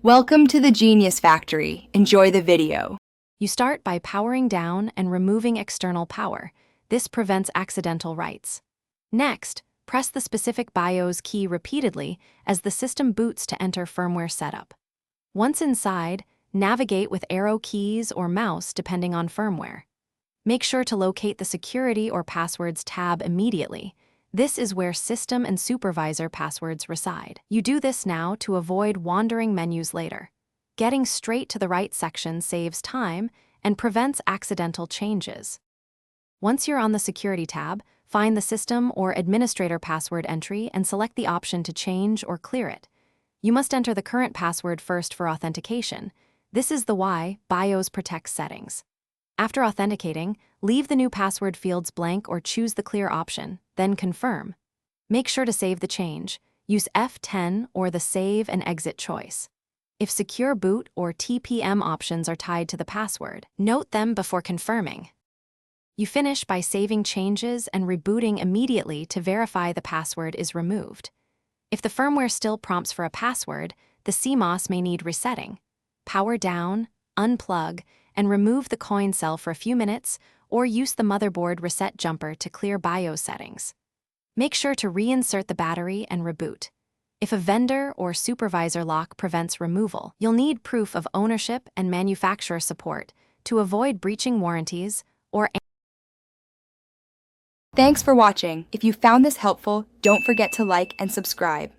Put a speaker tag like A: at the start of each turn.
A: Welcome to the Genius Factory. Enjoy the video.
B: You start by powering down and removing external power. This prevents accidental writes. Next, press the specific BIOS key repeatedly as the system boots to enter firmware setup. Once inside, navigate with arrow keys or mouse depending on firmware. Make sure to locate the Security or Passwords tab immediately. This is where System and Supervisor passwords reside. You do this now to avoid wandering menus later. Getting straight to the right section saves time and prevents accidental changes. Once you're on the Security tab, find the System or Administrator password entry and select the option to change or clear it. You must enter the current password first for authentication. This is the why BIOS protects settings. After authenticating, leave the new password fields blank or choose the clear option, then confirm. Make sure to save the change. Use F10 or the Save and Exit choice. If Secure Boot or TPM options are tied to the password, note them before confirming. You finish by saving changes and rebooting immediately to verify the password is removed. If the firmware still prompts for a password, the CMOS may need resetting. Power down, unplug, and remove the coin cell for a few minutes, or use the motherboard reset jumper to clear BIOS settings. Make sure to reinsert the battery and reboot. If a vendor or supervisor lock prevents removal, you'll need proof of ownership and manufacturer support to avoid breaching warranties or.
A: Thanks for watching. If you found this helpful, don't forget to like and subscribe.